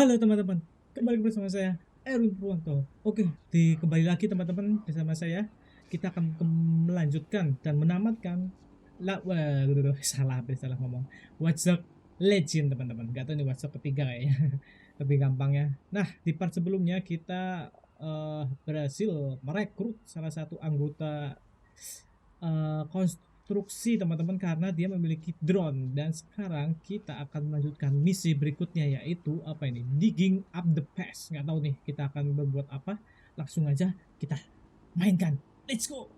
Halo teman-teman, kembali bersama saya Erwin Purwanto. Oke, kembali lagi teman-teman bersama saya. Kita akan melanjutkan dan menamatkan salah ngomong. WhatsApp Legend teman-teman. Gak tahu nih WhatsApp ketiga kayaknya. Lebih gampang ya. Nah, di part sebelumnya kita berhasil merekrut salah satu anggota konstruksi teman-teman karena dia memiliki drone, dan sekarang kita akan melanjutkan misi berikutnya, yaitu apa ini, digging up the past. Nggak tahu nih kita akan berbuat apa, langsung aja kita mainkan, let's go.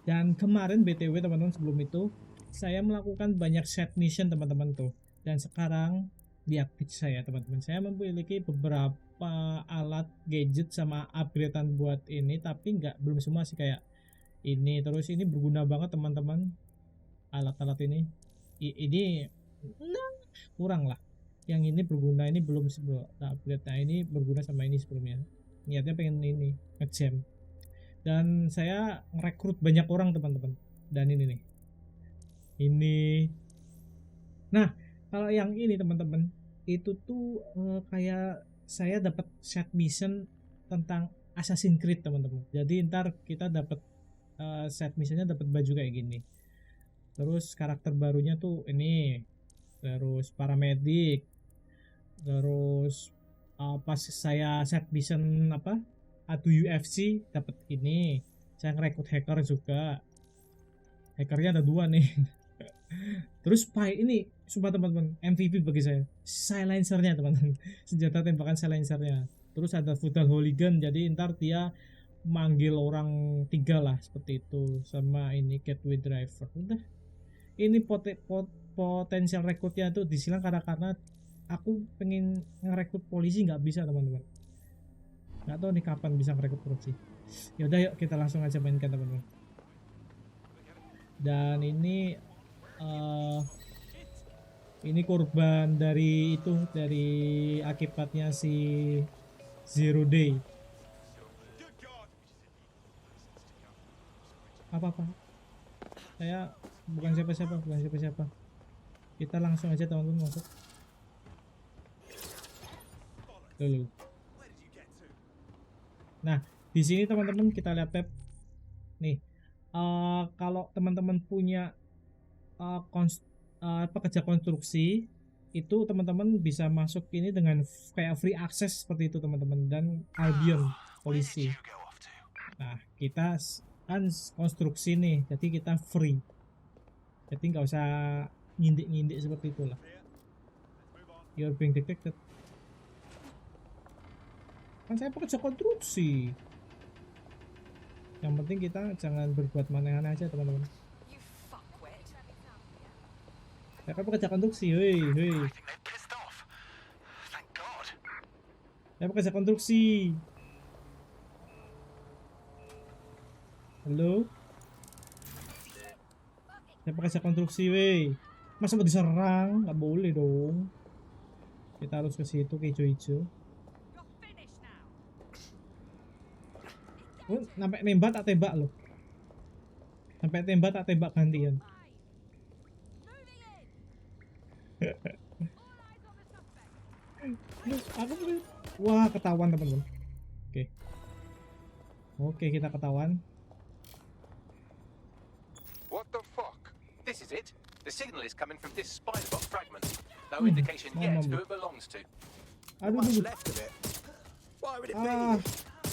Dan kemarin BTW teman-teman, sebelum itu saya melakukan banyak set mission teman-teman tuh, dan sekarang lihat pitch saya teman-teman, saya memiliki beberapa alat gadget sama upgradean buat ini, tapi belum semua sih, kayak ini. Terus ini berguna banget teman-teman, alat-alat ini. Ini nah, kurang lah, yang ini berguna, ini belum sebelum upgrade. Nah ini berguna sama ini sebelumnya, niatnya pengen ini ngejam, dan saya ngerekrut banyak orang teman-teman. Dan ini nih, ini. Nah kalau yang ini teman-teman, itu tuh kayak saya dapat set mission tentang Assassin's Creed teman-teman. Jadi ntar kita dapat set missionnya dapat baju kayak gini. Terus karakter barunya tuh ini, terus paramedik. Terus pas saya set mission apa adu UFC dapat ini. Saya ngerekrut hacker juga, hackernya ada 2 nih. Terus spy ini, sumpah teman-teman, MVP bagi saya, silencernya teman-teman. Senjata tembakan silencernya. Terus ada Feudal Hooligan, jadi ntar dia manggil orang 3 lah, seperti itu. Sama ini Gateway Driver. Udah, ini potensial rekrutnya tuh disilang karena aku pengen ngerekrut polisi, nggak bisa teman-teman. Nggak tahu nih kapan bisa ngerekrut polisi. Yaudah, yuk kita langsung aja mainkan teman-teman. Dan ini korban dari itu, dari akibatnya si Zero Day. Apa saya bukan siapa-siapa. Kita langsung aja teman-teman masuk dulu. Nah di sini teman-teman kita lihat tab nih. Kalau teman-teman punya pekerja konstruksi, itu teman-teman bisa masuk ini dengan kayak free access seperti itu teman-teman, dan Albion polisi. Nah kita kan konstruksi nih, jadi kita free, jadi nggak usah ngindik seperti itulah. You're being detected. Kan saya pekerja konstruksi, yang penting kita jangan berbuat aneh-aneh aja teman-teman. Saya kan pekerja konstruksi, hei. Saya pekerja konstruksi. Halo, saya pekerja konstruksi, weh. Masa mau diserang? Nggak boleh dong. Kita harus ke situ, ke hijau-hijau. Oh, sampai nembak tak tembak loh. Sampai tembak tak tembak gantian. Wah, ketahuan teman-teman. Oke, kita ketahuan. What the fuck? This is it. The signal is coming from this spider bot fragment. No indication yet who it belongs to. What's left of it? Why would it be?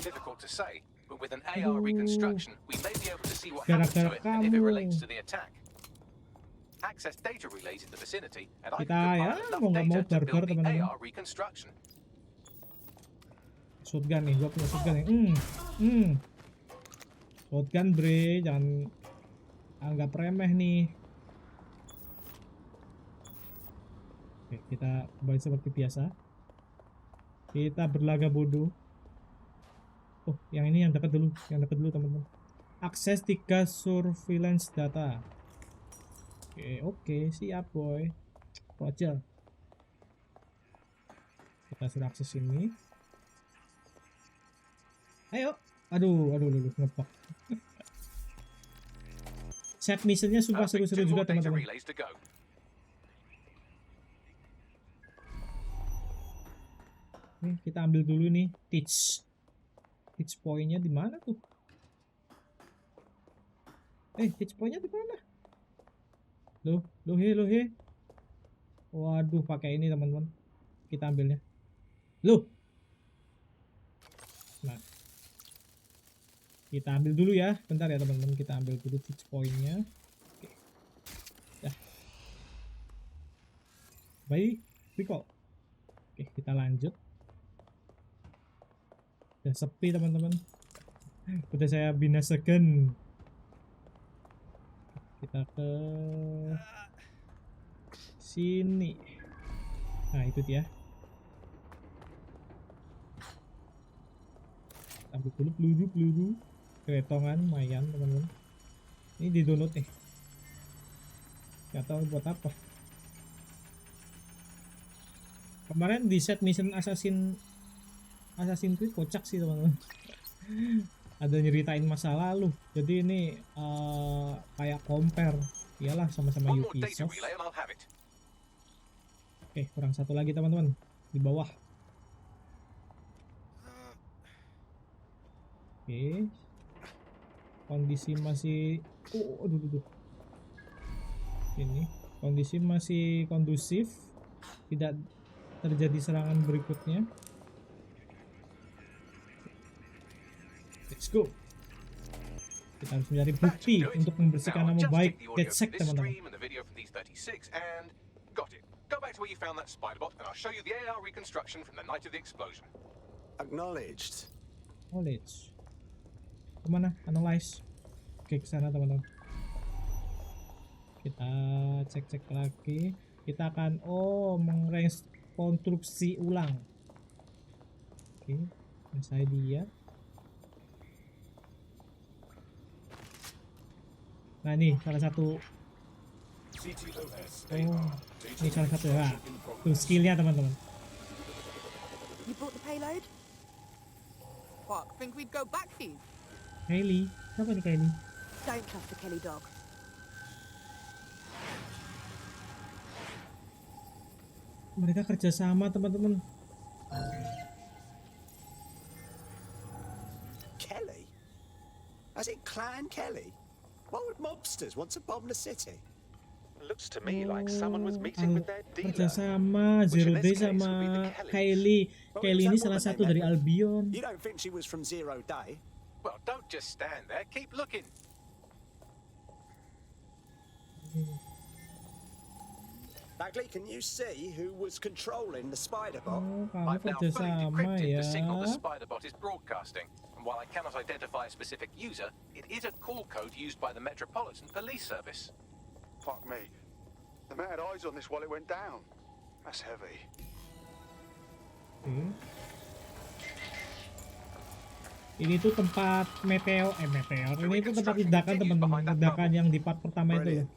Difficult to say, but with an AR reconstruction, we may be able to see what happened to it and if it relates to the attack. Access data relays in the vicinity, and I can compile enough data to build the AR reconstruction. Shotgun nih, gua punya shotgun nih. Shotgun bre, jangan anggap remeh nih. Oke, kita kembali seperti biasa. Kita berlaga bodoh. Oh, yang ini yang dekat dulu, teman-teman. Akses 3 surveillance data. Oke, siap boy. Roger. Kita sudah akses ini. Ayo. Aduh, ngepak. Set missionnya sumpah seru-seru juga teman-teman. Nih, kita ambil dulu nih teach pointnya di mana tuh? Teach pointnya di mana? Loh he. Waduh, pakai ini teman-teman. Kita ambilnya. Loh. Nah, kita ambil dulu ya. Bentar ya teman-teman, kita ambil dulu teach pointnya. Oke. Dah. Baik, recall. Oke, kita lanjut. Udah sepi teman-teman. Udah saya binasakan. Kita ke sini. Nah, itu dia. Ambil dulu peluru. Keretongan lumayan teman-teman. Ini di download nih. Gak tahu buat apa. Kemarin di set mission Assassin Creed kocak sih teman-teman. Ada nyeritain masa lalu. Jadi ini kayak compare. Iyalah sama-sama Ubisoft. Oke, kurang satu lagi teman-teman. Di bawah. Oke. Kondisi masih aduh. Ini kondisi masih kondusif. Tidak terjadi serangan berikutnya. Let's go. Kita harus mencari bukti untuk membersihkan nama baik DedSec teman-teman. Acknowledged. Knowledge. Kemana? Analyze. Oke, ke sana teman-teman. Kita cek lagi. Kita akan mengrekonstruksi ulang. Oke, selesai dia. Nah, ini salah satu. Ini salah satu ya. Tuh skillnya teman-teman. You brought the payload? What, think we'd go back here? Kylie, siapa nih Kylie? Don't trust the Kelly dog. Mereka kerjasama teman-teman. Kelly? As in Clan Kelly? Why would mobsters want to bomb the city? Looks to me like someone was meeting with their dealer. Kerjasama Zero Day sama Kylie. Kylie ini salah satu dari Albion. You don't think she was from Zero Day? Well, don't just stand there. Keep looking. Bagley, can you see who was controlling the spider bot? Kamu I've now fully kerjasama decrypted ya. the signal the spider bot is broadcasting. And while I cannot identify a specific user, it is a call code used by the Metropolitan Police Service. Fuck me. The man had eyes on this while it went down. That's heavy. Ini tuh tempat meteor. Ini tuh tempat ledakan teman-teman. Ledakan yang di part pertama itu.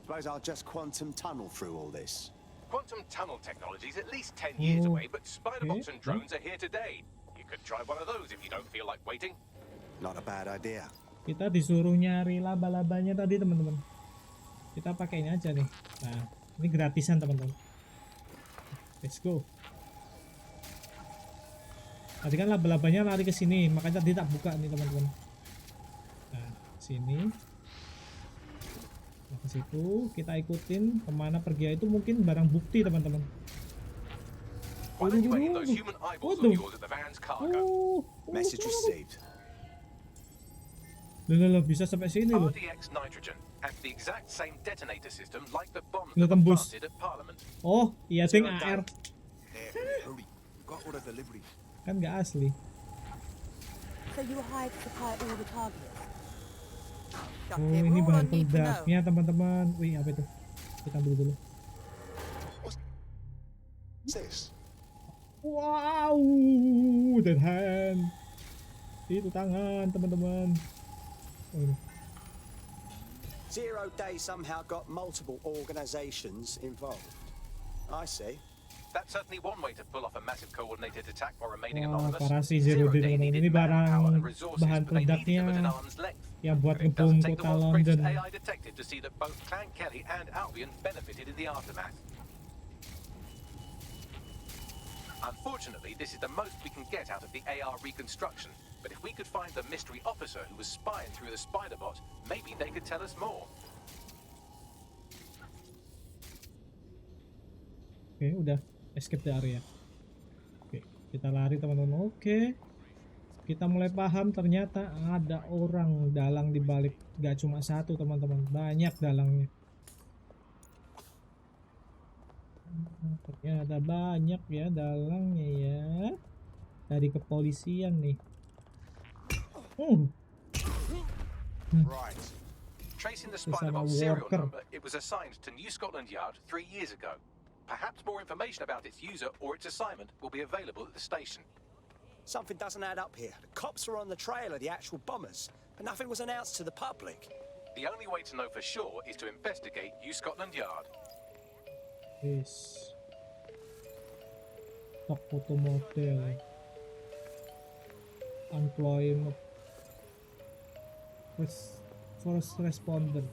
Suppose I'll just quantum tunnel through all this. Quantum tunnel technology is at least 10 years away, but spider bots and drones are here today. You could try one of those if you don't feel like waiting. Not a bad idea. Kita disuruh nyari laba-labanya tadi teman-teman. Kita pakai ini aja nih. Nah, ini gratisan teman-teman. Let's go. Tadi kan laba-labanya lari ke sini, makanya tadi tak buka nih teman-teman. Nah, sini. Nah, ke situ kita ikutin kemana pergi itu, mungkin barang bukti teman-teman. Message received. Loh, bisa sampai sini loh. RDX nitrogen has the exact same detonator system like the bombs Loh, that were tembus. planted at Parliament. Oh, iya ting AR. Hurry. Got all the delivery. Kan nggak asli. So you were hired to supply all the targets? Oh, ini bahan peledaknya teman-teman. Wih, apa itu? Kita ambil dulu. What's this? Wow, dead hand. Itu tangan teman-teman. Oh, ini. Zero Day somehow got multiple organizations involved. I see. That's certainly one way to pull off a massive coordinated attack while remaining Wah, anonymous. parah sih Zero Day teman-teman. needed Ini barang manpower and resources, bahan but they needed peledaknya them at an arm's length. yang buat But it ngebom doesn't take the kota world's greatest London. AI detective to see that both Clan Kelly and Albion benefited in the aftermath. Unfortunately, this is the most we can get out of the AR reconstruction. But if we could find the mystery officer who was spying through the spider bot, maybe they could tell us more. Oke, udah escape the area. Oke, kita lari teman-teman. Oke, kita mulai paham ternyata ada orang dalang di balik. Gak cuma satu teman-teman, banyak dalangnya. Ternyata banyak ya dalangnya ya. Dari kepolisian nih. Right. Tracing the spider bot serial number, it was assigned to New Scotland Yard 3 years ago. Perhaps more information about its user or its assignment will be available at the station. Something doesn't add up here. The cops were on the trail of the actual bombers, but nothing was announced to the public. The only way to know for sure is to investigate New Scotland Yard. Yes. Stock foto model. Employment. First responder.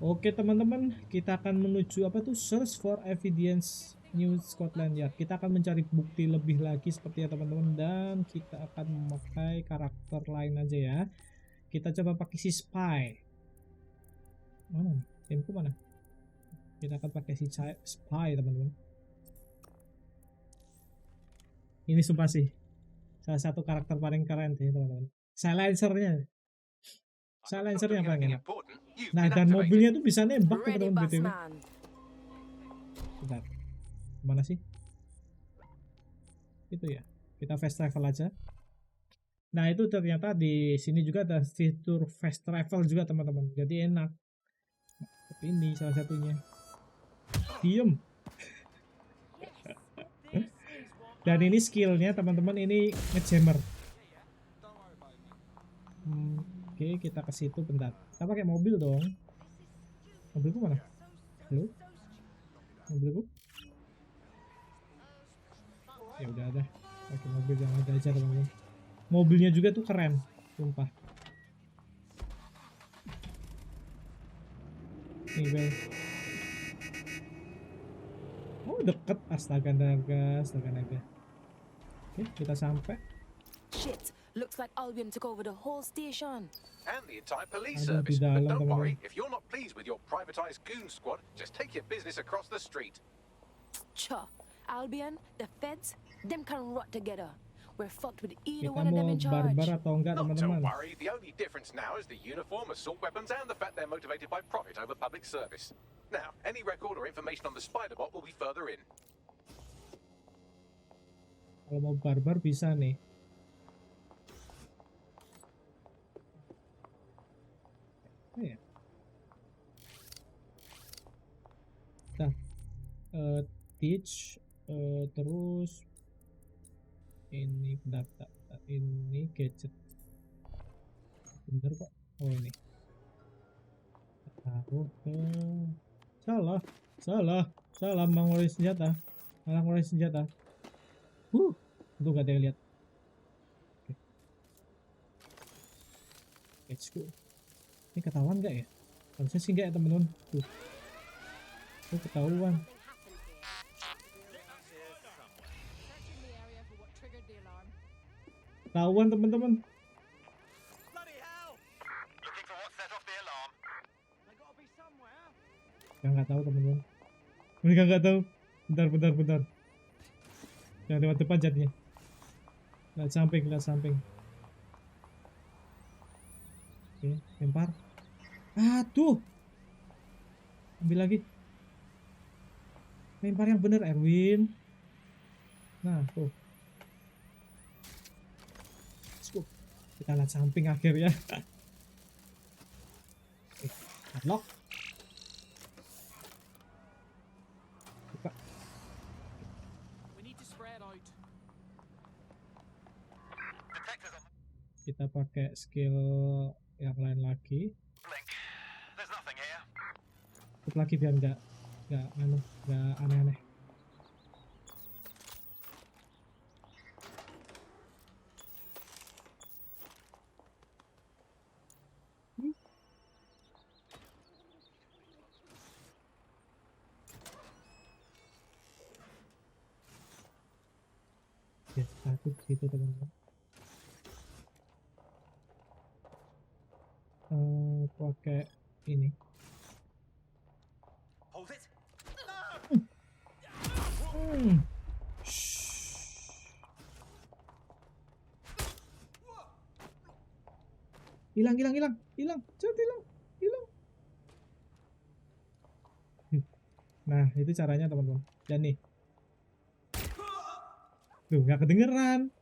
Oke teman-teman, kita akan menuju apa tuh, search for evidence New Scotland Yard. Kita akan mencari bukti lebih lagi seperti ya teman-teman, dan kita akan memakai karakter lain aja ya. Kita coba pakai si spy. Mana nih? Timku mana? Kita akan pakai si spy teman-teman. Ini sumpah sih salah satu karakter paling keren sih teman-teman. Silencernya paling enak. Nah, dan mobilnya tuh bisa nembak teman-teman BTW. Bentar. Mana sih? Itu ya. Kita fast travel aja. Nah, itu ternyata di sini juga ada fitur fast travel juga teman-teman. Jadi enak. Seperti ini salah satunya. Diem. Dan ini skillnya teman-teman, ini ngejammer. Oke, kita ke situ bentar. Kita pakai mobil dong. Mobilku mana? Halo? Mobilku? Ya udah ada. Pakai mobil yang ada aja teman-teman. Mobilnya juga tuh keren, sumpah. Nih, Bel. Oh, deket. Astaga naga. Oke, kita sampai. Shit, looks like Albion took over the whole station. And the entire police Ada di service. But dalam, don't teman-teman. worry, if you're not pleased with your privatized goon squad, just take your business across the street. Cha, Albion, the feds, them can rot together. We're fucked with Kita either one of them mau in charge. barbar atau enggak Not to teman-teman? worry, the only difference now is the uniform, assault weapons, and the fact they're motivated by profit over public service. Now, any record or information on the spider bot will be further in. Kalau mau barbar bisa nih. Oh ya. Nah, teach, terus ini bentar, ini gadget. Bener kok. Oh ini. Taruh ke salah mengurangi senjata. Malah ngurangi senjata. Itu gak ada yang lihat. Oke. Let's go. Ini ketahuan gak ya? Harusnya sih gak ya teman-teman. Tuh ketahuan. Ketahuan teman-teman. Mereka nggak tahu teman-teman. Mereka nggak tahu. Bentar. Jangan lewat depan jadinya. Lihat samping. Oke, lempar. Tuh. Ambil lagi. Lempar yang bener, Erwin. Nah, tuh. Let's go. Kita lihat samping akhirnya. Oke, lock. Buka. Kita pakai skill yang lain lagi. Tutup lagi biar nggak aneh-aneh. Ya, takut gitu teman-teman. Pakai ini. Hold it. Hilang. Cepet hilang. Nah, itu caranya teman-teman. Dan nih. Tuh, nggak kedengeran.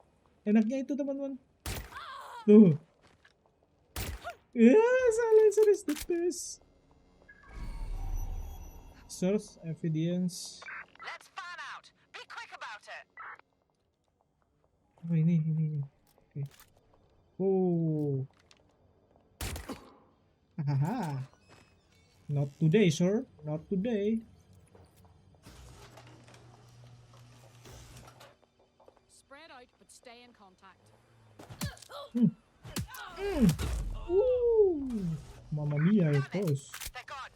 Enaknya itu teman-teman. Tuh. Ya, silencer is the best. Source evidence. Let's fan out. Be quick about it. Oh, ini. Oke. Oh. Hahaha. Not today, sir. Not today. Spread out, but stay in contact. Mamma mia, bos. They're gone.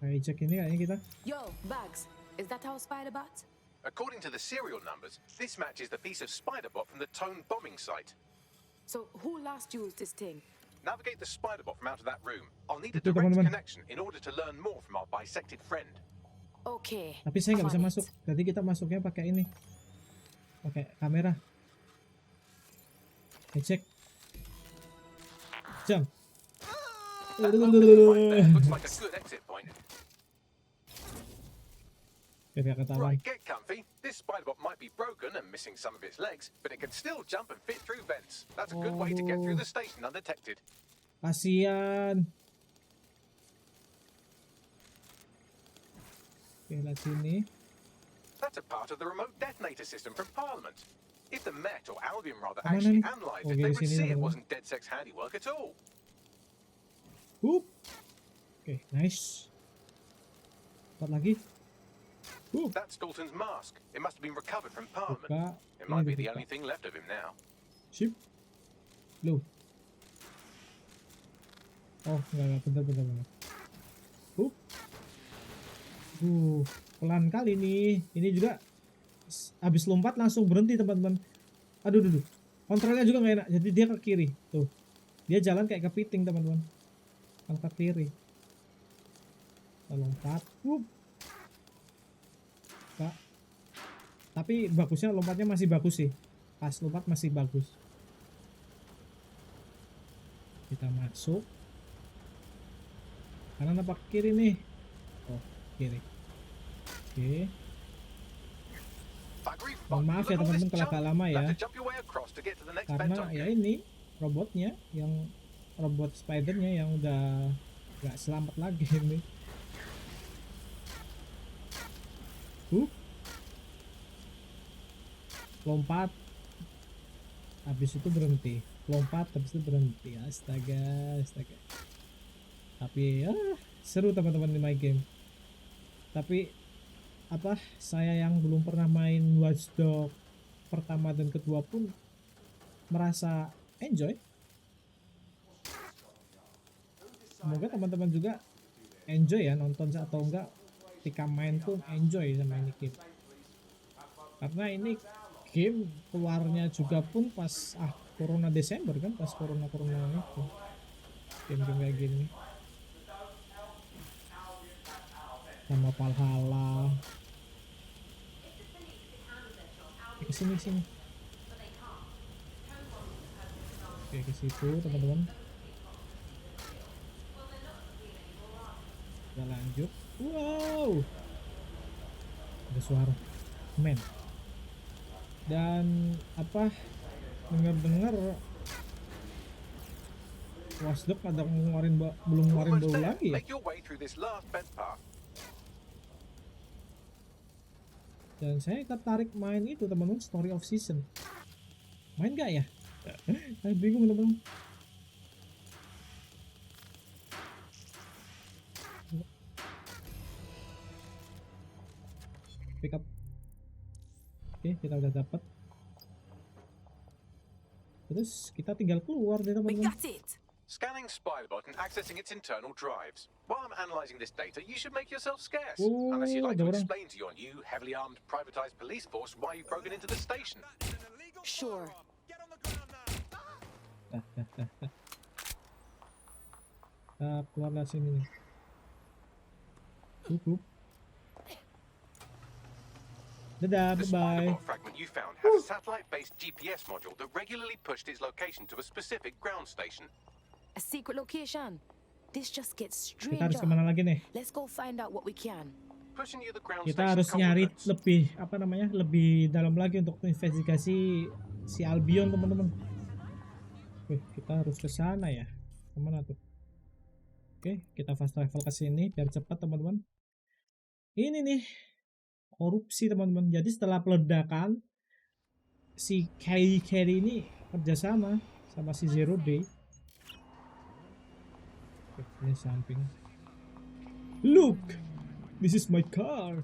Hijack ini kayaknya kita. Yo, Bags, is that our spider bot? According to the serial numbers, this matches the piece of spider bot from the Tone bombing site. So who last used this thing? Navigate the spider bot from out of that room. I'll need a Itu, direct teman-teman. connection in order to learn more from our bisected friend. Okay. Tapi saya nggak I'm bisa on masuk. it. Jadi kita masuknya pakai ini. Pakai kamera. Hijack. Jump. That opening right there looks like a good exit point. Biar gak ketahuan. Right, get comfy. This spider bot might be broken and missing some of its legs, but it can still jump and fit through vents. That's a good way to get through the station undetected. Kasian. Oke, lihat sini. That's a part of the remote detonator system from Parliament. If the Met, or Albion rather, Mana actually nih? analysed Oh, it, they di would sini, see it teman-teman. wasn't DedSec's handiwork at all. Oke, nice. Empat lagi. That's Dalton's mask. It must have been recovered from Parliament. Buka. It might Ini be the dibuka. only thing left of him now. Sip. Loh. Oh, enggak, bentar. Pelan kali nih. Ini juga habis lompat langsung berhenti, teman-teman. Aduh. Kontrolnya juga nggak enak. Jadi dia ke kiri. Tuh. Dia jalan kayak kepiting, teman-teman. Ke kiri. Kita lompat. Kak. Tapi bagusnya lompatnya masih bagus sih. Pas lompat masih bagus. Kita masuk. Kanan apa kiri nih? Oh, kiri. Oke. Mohon maaf ya teman-teman kalau agak lama ya. Karena ya ini robotnya yang robot spidernya yang udah nggak selamat lagi ini. Lompat. Habis itu berhenti. Lompat habis itu berhenti. Astaga. Tapi ya seru teman-teman di my game. Tapi saya yang belum pernah main Watch Dogs pertama dan kedua pun merasa enjoy. Semoga teman-teman juga enjoy ya nonton atau enggak ketika main pun enjoy sama ini game. Karena ini game keluarnya juga pun pas Corona Desember kan, pas Corona itu. Game-game kayak gini. Sama Valhalla. Kesini. Oke, ke situ teman-teman. Kita lanjut. Wow, ada suara men. Dan dengar Watch Dogs ada belum ngeluarin bau lagi ya. Dan saya tertarik main itu teman-teman, Story of Season. Main gak ya? Saya bingung teman-teman. Pick up. Oke, kita udah dapat. Terus kita tinggal keluar deh We teman-teman. got it. Scanning SpyBot and accessing its internal drives. While I'm analyzing this data, you should make yourself scarce. Oh, Unless you'd like ada to orang. explain to your new, heavily armed, privatized police force why you've broken into the station. Sure. Keluarlah sini nih. Tutup. Dadah, The bye-bye. SpyBot fragment you found has a satellite-based GPS module that regularly pushed its location to a specific ground station. A secret location. This just gets Kita harus stranger. kemana lagi nih? Let's go find out what we can. Pushing you the ground Kita station harus nyari coordinates. lebih dalam lagi untuk investigasi si Albion, teman-teman. Kita harus ke sana ya. Kemana tuh? Oke, kita fast travel ke sini biar cepat, teman-teman. Ini nih korupsi, teman-teman. Jadi setelah peledakan si Carry ini kerjasama sama si Zero Day. Oke, ini samping. Look, this is my car.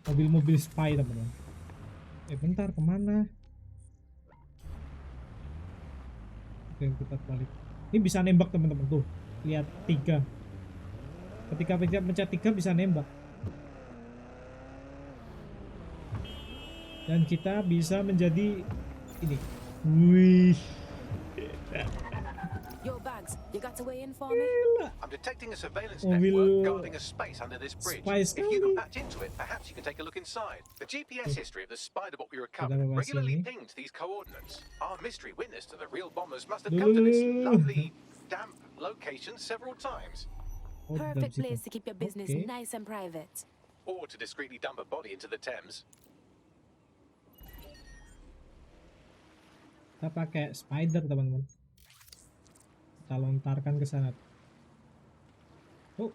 Mobil-mobil spy, teman-teman. Bentar, kemana? Oke, kita balik. Ini bisa nembak, teman-teman, tuh. Lihat 3. Ketika pencet 3 bisa nembak. Dan kita bisa menjadi ini. Wih. Yo, Bags, you got to weigh in for me? I'm detecting a surveillance Mobil network guarding a space under this bridge. spy If you can sekali. patch into it, perhaps you can take a look inside. The GPS history of the SpyBot we recovered Kita bawa regularly sini. pinged these coordinates. Our mystery witness to the real bombers must have come to this lovely, damp location several times. Oh, dalam Perfect situ. place to keep your business Oke. nice and private. Or to discreetly dump a body into the Thames. Kita pakai spider, teman-teman. Kita lontarkan ke sana. Oh,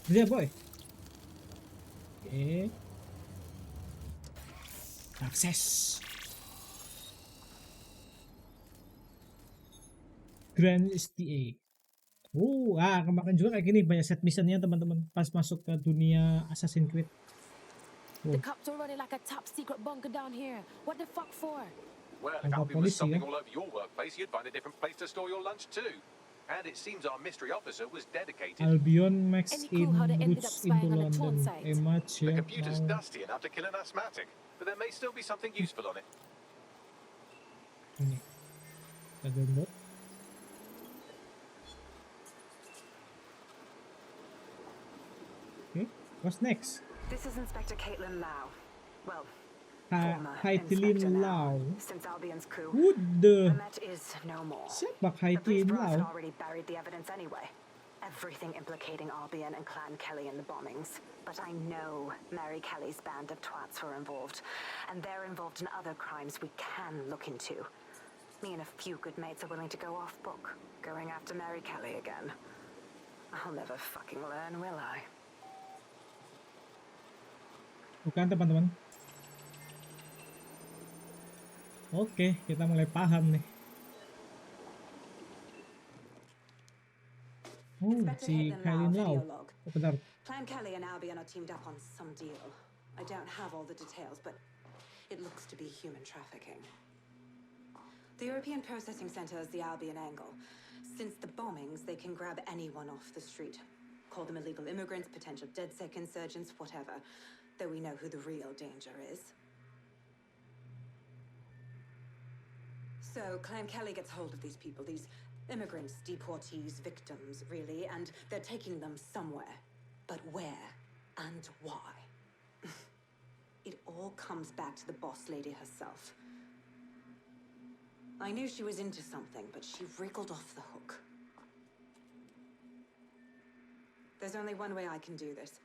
dia boy. Oke. Akses. Grand STA. Kemarin juga kayak gini, banyak set missionnya, teman-teman. Pas masuk ke dunia Assassin's Creed. The cops are running like a top secret bunker down here. What the fuck for? Well, if Kantor Albion was polisi, something ya. all over your workplace, you'd find a different place to store your lunch too. And it seems our mystery officer was dedicated. Albion Max Any in clue how they ended up Roots spying into on the Tron London. site? The computer's dusty enough to kill an asthmatic, but there may still be something useful on it. Ini. Kita download. Okay, what's next? This is Inspector Caitlin Lau. Well, Caitlin Inspector Lau. Since Albion's coup, Who the? Met is no more. Siapa The police Caitlin brass had Lau? already buried the evidence anyway. Everything implicating Albion and Clan Kelly in the bombings. But I know Mary Kelly's band of twats were involved. And they're involved in other crimes we can look into. Me and a few good mates are willing to go off book, going after Mary Kelly again. I'll never fucking learn, will I? Bukan, teman-teman. Oke, kita mulai paham nih. Oh, Inspector si Caitlin Caitlin Lau, Lau. video log. Oh, bentar. Clan Kelly and Albion are teamed up on some deal. I don't have all the details, but it looks to be human trafficking. The European Processing Center is the Albion angle. Since the bombings, they can grab anyone off the street. Call them illegal immigrants, potential DedSec insurgents, whatever. Though we know who the real danger is. So, Clan Kelly gets hold of these people, these immigrants, deportees, victims, really, and they're taking them somewhere. But where and why? It all comes back to the boss lady herself. I knew she was into something, but she wriggled off the hook. There's only one way I can do this.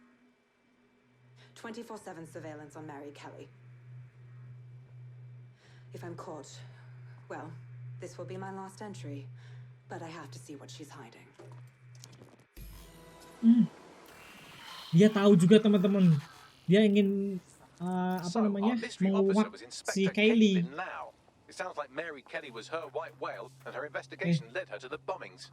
24/7 surveillance on Mary Kelly. If I'm caught, well, this will be my last entry. But I have to see what she's hiding. Dia tahu juga, teman-teman. Dia ingin So, our mystery menguak officer was si Inspector Kaylee. Caitlin Lau. It sounds like Mary Kelly was her white whale, and her investigation led her to the bombings.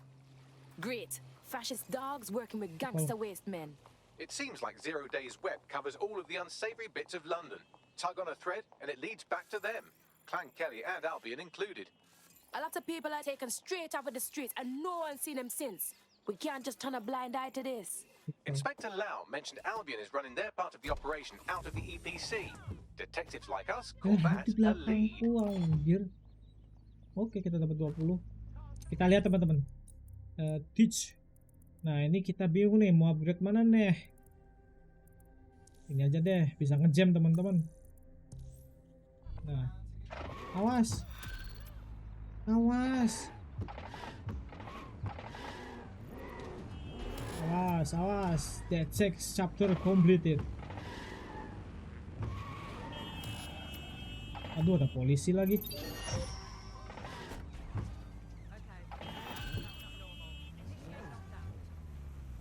Great. Fascist dogs working with gangster waste men. It seems like Zero Day's web covers all of the unsavory bits of London. Tug on a thread, and it leads back to them. Clan Kelly and Albion included. A lot of people are taken straight off of the streets and no one's seen them since. We can't just turn a blind eye to this. Inspector Lau mentioned Albion is running their part of the operation out of the EPC. Detectives like us call that Di a belakangku lead. anjir. Oke, kita dapat 20. Kita lihat teman-teman. Teach. Nah, ini kita bingung nih mau upgrade mana nih. Ini aja deh, bisa ngejam teman-teman. Nah, awas. Awas. Awas, awas. DedSec chapter completed. Aduh, ada polisi lagi.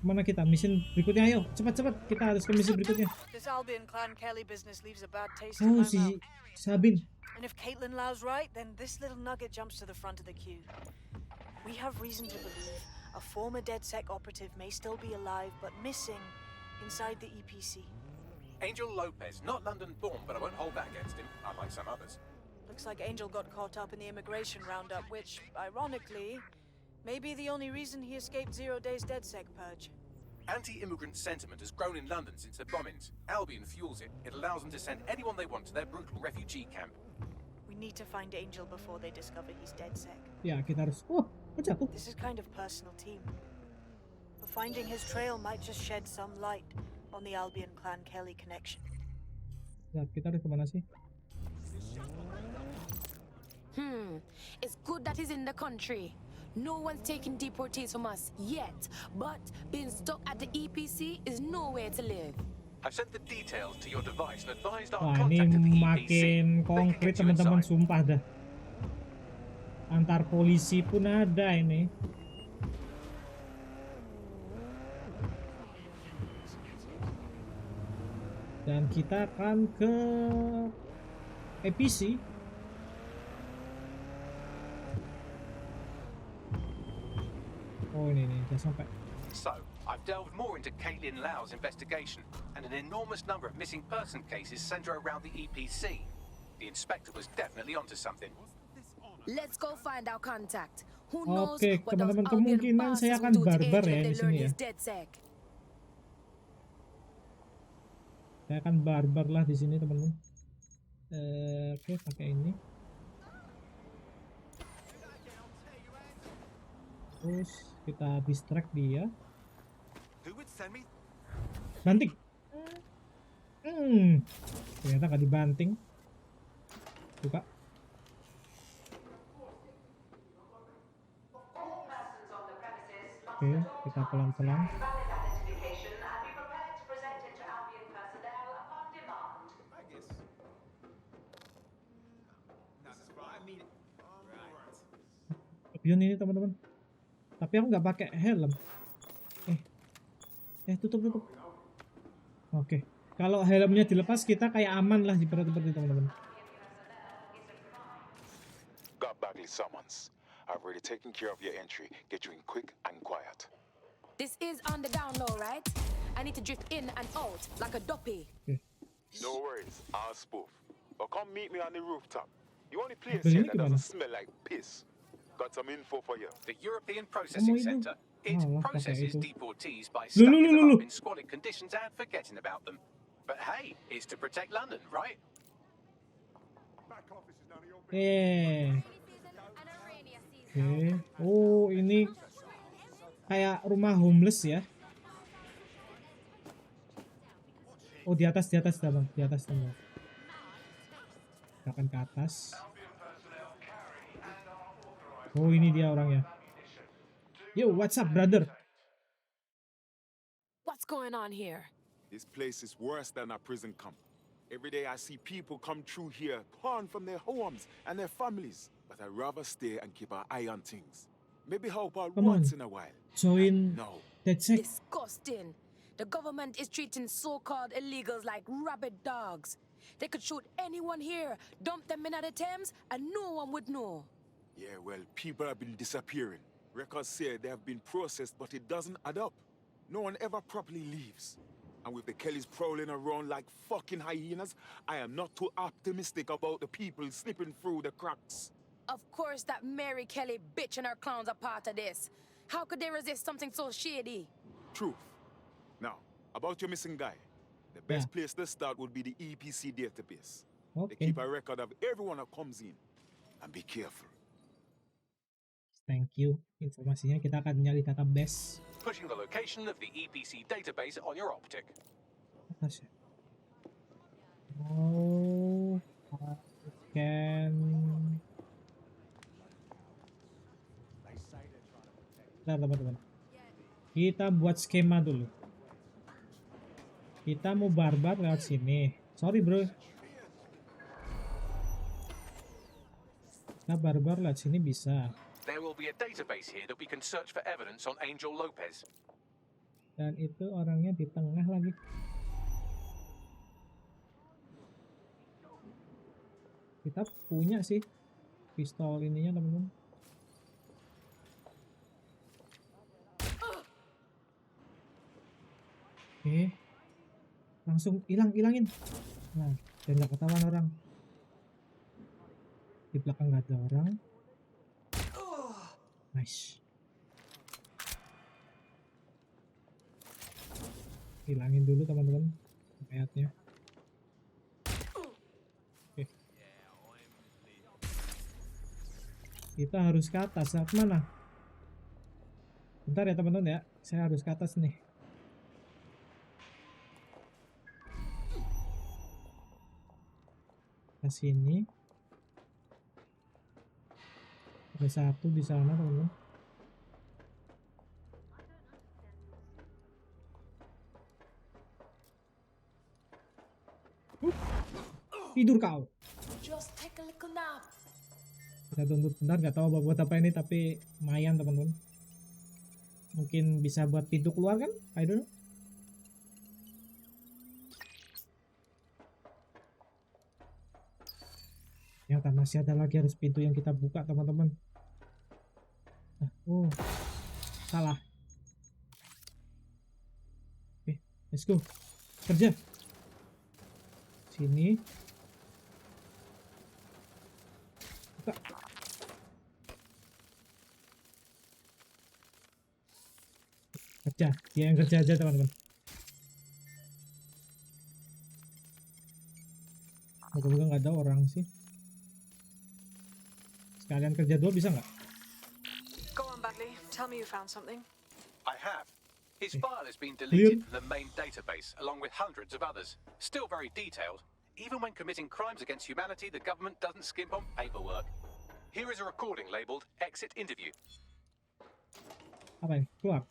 Mana kita? Misi berikutnya, ayo. Cepat-cepat, kita harus ke misi berikutnya. This Albion clan Kelly business leaves a bad taste in Oh, my mouth. si Sabin. And if Caitlin Lau's right, then this little nugget jumps to the front of the queue. We have reason to believe a former DedSec operative may still be alive, but missing inside the EPC. Angel Lopez, not London born, but I won't hold that against him, unlike some others. Looks like Angel got caught up in the immigration roundup, which, ironically, may be the only reason he escaped 0 days DedSec purge. Anti-immigrant sentiment has grown in London since the bombings. Albion fuels it. It allows them to send anyone they want to their brutal refugee camp. We need to find Angel before they discover he's DedSec. Ya, kita harus. Oh, jatuh. This is kind of personal, team. But finding his trail might just shed some light on the Albion clan Kelly connection. Ya, kita harus kemana sih? It's good that he's in the country. No one's taking deportees from us yet, but being stuck at the EPC is nowhere to live. I've sent the details to your device and advised our Wah, ini contact at the EPC. makin konkret teman-teman, sumpah dah. Antar polisi pun ada ini. Dan kita akan ke EPC. Oh, ini udah sampai. So, I've delved more into Caitlin Lau's investigation, and an enormous number of missing person cases center around the EPC. The inspector was definitely onto something. Let's go find our contact. Who knows Oke, what those teman-teman, Albion kemungkinan saya bastards akan will do to barbar Angel ya if di they sini learn ya. he's DedSec. Saya akan barbar lah di sini teman-teman. Oke, pakai ini. Terus kita distract dia. Banting. Ternyata nggak dibanting. Buka. Oke, kita pelan-pelan. Avion ini teman-teman. Tapi aku nggak pakai helm. Tutup. Oke. Kalau helmnya dilepas kita kayak aman lah di tempat ini teman-teman. Got Bagley summons. I've already taken care of your entry. Get you in quick and quiet. This is on the down low, right? I need to drift in and out like a duppy. Okay. No worries, I'll spoof. Or come meet me on the rooftop. The only place here that doesn't smell like piss. Got some info for you. The European Processing Center. It processes deportees by Look, stuffing them look. up in squalid conditions and forgetting about them. But hey, it's to protect London, right? Oke. Oh, ini kayak rumah homeless ya. Oh, di atas teman. Di atas teman. Kita akan ke atas. Oh, ini dia orangnya. Yo, what's up, brother? What's going on here? This place is worse than a prison camp. Every day I see people come through here, torn from their homes and their families. But I'd rather stay and keep an eye on things. Maybe help out once in a while. Join No. DedSec. Disgusting. The government is treating so-called illegals like rabid dogs. They could shoot anyone here, dump them in the Thames, and no one would know. Yeah, well, people have been disappearing. Records say they have been processed, but it doesn't add up. No one ever properly leaves. And with the Kellys prowling around like fucking hyenas, I am not too optimistic about the people slipping through the cracks. Of course that Mary Kelly bitch and her clowns are part of this. How could they resist something so shady? Truth. Now, about your missing guy. The best place to start would be the EPC database. They keep a record of everyone that comes in. And be careful. Thank you. Informasinya kita akan nyari database. Putting the location of the EPC database on your optic. Atas ya. Oh, can. Bentar, teman-teman. Kita buat skema dulu. Kita mau barbar lewat sini. Sorry bro. Kita barbar lewat sini bisa. There will be a database here that we can search for evidence on Angel Lopez. Dan itu orangnya di tengah lagi. Kita punya sih pistol ininya teman-teman. Oke. Langsung hilangin. Nah, dan nggak ketahuan orang. Di belakang nggak ada orang. Nice. Hilangin dulu teman-teman mayatnya. Oke. Kita harus ke atas. Saat mana? Bentar ya teman-teman ya. Saya harus ke atas nih. Ke sini. Ada satu di sana teman-teman. Tidur kau. Just take a little nap. Kita tuntut bentar, nggak tahu buat apa ini tapi lumayan teman-teman. Mungkin bisa buat pintu keluar kan? I don't know. Ternyata masih ada lagi, harus pintu yang kita buka teman-teman. Oh, salah. Oke, let's go. Kerja. Sini. Buka. Kerja. Dia yang kerja aja teman-teman. Moga-moga nggak ada orang sih. Sekalian kerja dua bisa nggak? Go on, Bagley. Tell me you found something. I have. His file has been deleted from the main database, along with hundreds of others. Still very detailed. Even when committing crimes against humanity, the government doesn't skimp on paperwork. Here is a recording labeled Exit Interview. Apa ini? Keluar.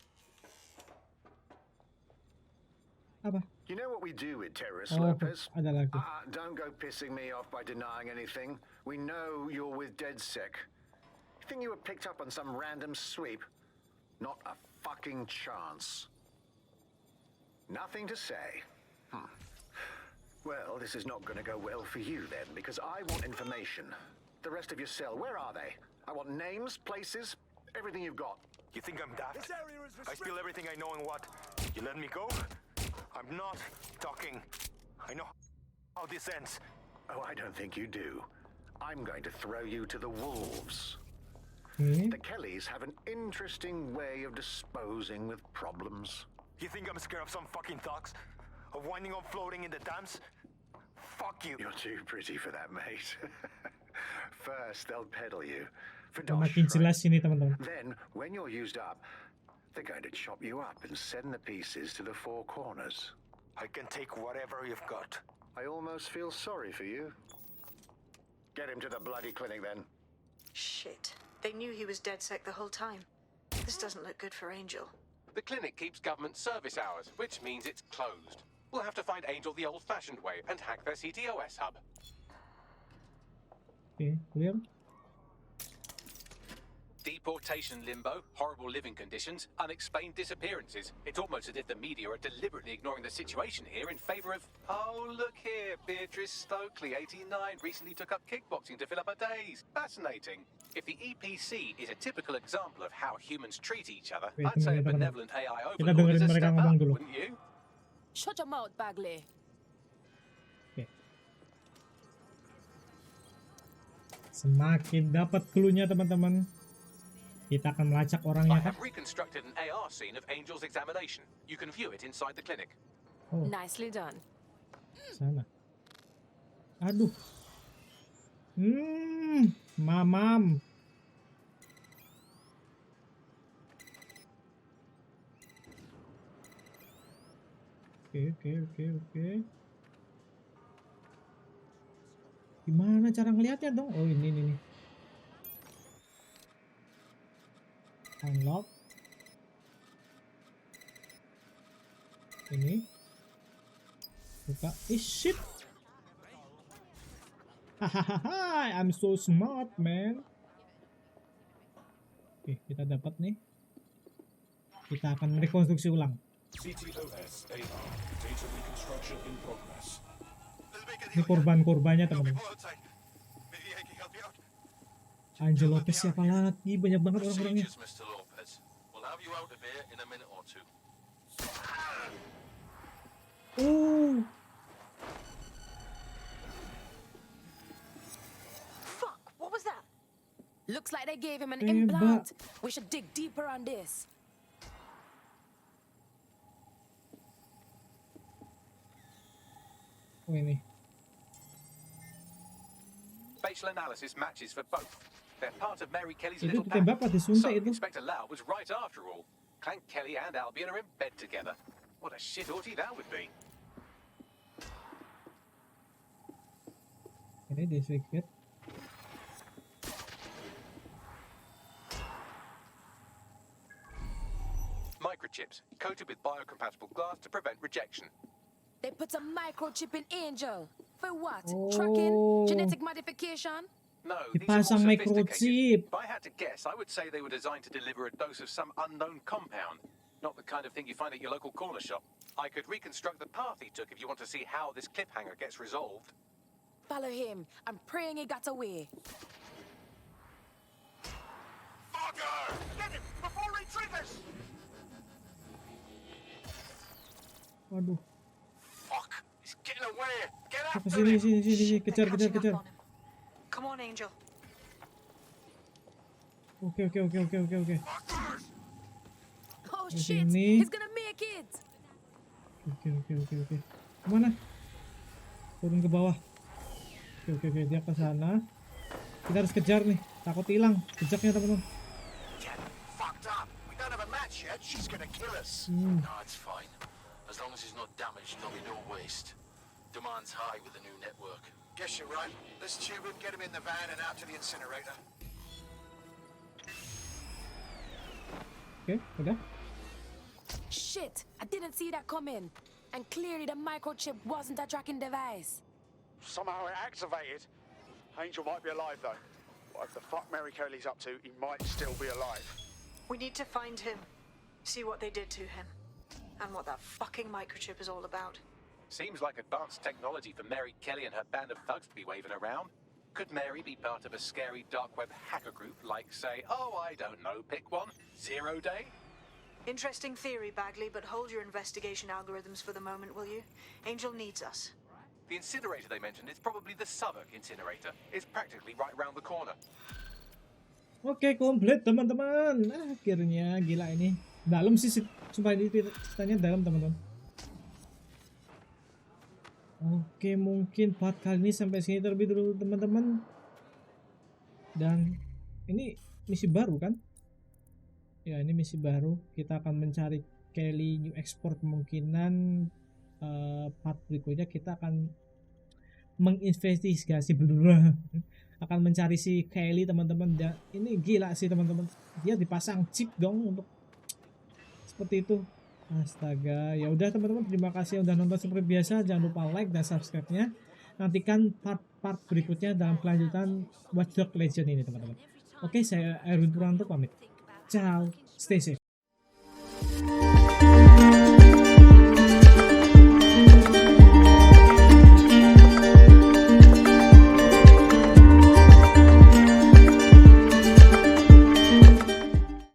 Apa? You know what we do with terrorists, Oh, Lopez? ada lagi. Don't go pissing me off by denying anything. We know you're with DedSec. You think you were picked up on some random sweep? Not a fucking chance. Nothing to say. Well, this is not going to go well for you then, because I want information. The rest of your cell, where are they? I want names, places, everything you've got. You think I'm daft? I spill everything I know and what? You let me go? I'm not talking. I know how this ends. Oh, I don't think you do. I'm going to throw you to the wolves. The Kellys have an interesting way of disposing with problems. You think I'm scared of some fucking thugs? Of winding up floating in the dams? Fuck you. You're too pretty for that, mate. First, they'll peddle you. For Makin jelas ini teman-teman. Then, when you're used up, they're going to chop you up and send the pieces to the four corners. I can take whatever you've got. I almost feel sorry for you. Get him to the bloody clinic then. Shit. They knew he was DedSec the whole time. This doesn't look good for Angel. The clinic keeps government service hours, which means it's closed. We'll have to find Angel the old-fashioned way and hack their CTOS hub. Okay, clear. Deportation limbo, horrible living conditions, unexplained disappearances. It's almost as if the media are deliberately ignoring the situation here in favor of... Oh, look here, Beatrice Stokely, 89, recently took up kickboxing to fill up her days. Fascinating. If the EPC is a typical example of how humans treat each other, I'd say a benevolent AI overlord is a step up, wouldn't you? Shut your mouth, Bagley. Semakin dapat clue-nya teman-teman, kita akan melacak I orangnya kan. have reconstructed an AR scene of Angel's examination. You can view it inside the clinic. Oh, Nicely done. sana. Aduh. Mamam. Oke. Gimana cara ngelihatnya dong? Oh, ini nih. Unlock. Ini. Buka. Shit. Hahaha, I'm so smart, man. Oke, kita dapat nih. Kita akan rekonstruksi ulang. Ini korban-korbannya teman-teman. Angel Lopez siapa lagi? Banyak banget orang-orangnya. Oh. Fuck, what was that? Looks like they gave him an Hebat. implant. We should dig deeper on this. Oh, ini. Facial analysis matches for both. They're part of Mary Kelly's Itu little ditembak pas pack. disuntik So, itu. Inspector Lau was right after all. Clank Kelly and Albion are in bed together. What a shit orgy that would be. Ini disfigured. Microchips, coated with biocompatible glass to prevent rejection. They put a microchip in Angel. For what? Oh. Tracking? Genetic modification? No, these are Dipasang more microchip. sophisticated. If I had to guess, I would say they were designed to deliver a dose of some unknown compound. Not the kind of thing you find at your local corner shop. I could reconstruct the path he took if you want to see how this cliffhanger gets resolved. Follow him. I'm praying he got away. Fucker! Get him before he triggers! Waduh. Fuck! He's getting away! Get Ke after sini, him! sini. Kejar. Come on, Angel. Oke. Fuckers! Oh Di shit! sini. He's gonna make it! Oke. Kemana? Turun ke bawah. Oke, dia ke sana. Kita harus kejar nih. Takut hilang jejaknya teman-teman. Get fucked up! We don't have a match yet. She's gonna kill us. No, it's fine. As long as he's not damaged, there'll be no waste. Demand's high with the new network. Guess you're right. Let's tube him, get him in the van and out to the incinerator. Oke, udah. Shit! I didn't see that coming. And clearly the microchip wasn't a tracking device. Somehow it activated. Angel might be alive though. Whatever the fuck Mary Kelly's up to, he might still be alive. We need to find him, see what they did to him, and what that fucking microchip is all about. Seems like advanced technology for Mary Kelly and her band of thugs to be waving around. Could Mary be part of a scary dark web hacker group like, say, I don't know, pick one, 0 Day? Interesting theory, Bagley, but hold your investigation algorithms for the moment, will you? Angel needs us. The incinerator they mentioned is probably the Southwark incinerator. It's practically right round the corner. Oke, komplit teman-teman. Akhirnya gila ini. Dalam sih, sumpah ini ceritanya dalam teman-teman. Oke, mungkin part kali ini sampai sini terlebih dulu teman-teman. Dan ini misi baru kan? Ya, ini misi baru. Kita akan mencari Kelly New Export. Kemungkinan part berikutnya kita akan menginvestigasi akan mencari si Kelly teman-teman. Dan ini gila sih teman-teman, dia dipasang chip dong untuk seperti itu. Astaga, ya udah teman-teman, terima kasih udah nonton seperti biasa. Jangan lupa like dan subscribe-nya. Nantikan part-part berikutnya dalam kelanjutan Watch Dogs Legion ini teman-teman. Oke, saya Erwin Purwanto pamit. Ciao, stay safe.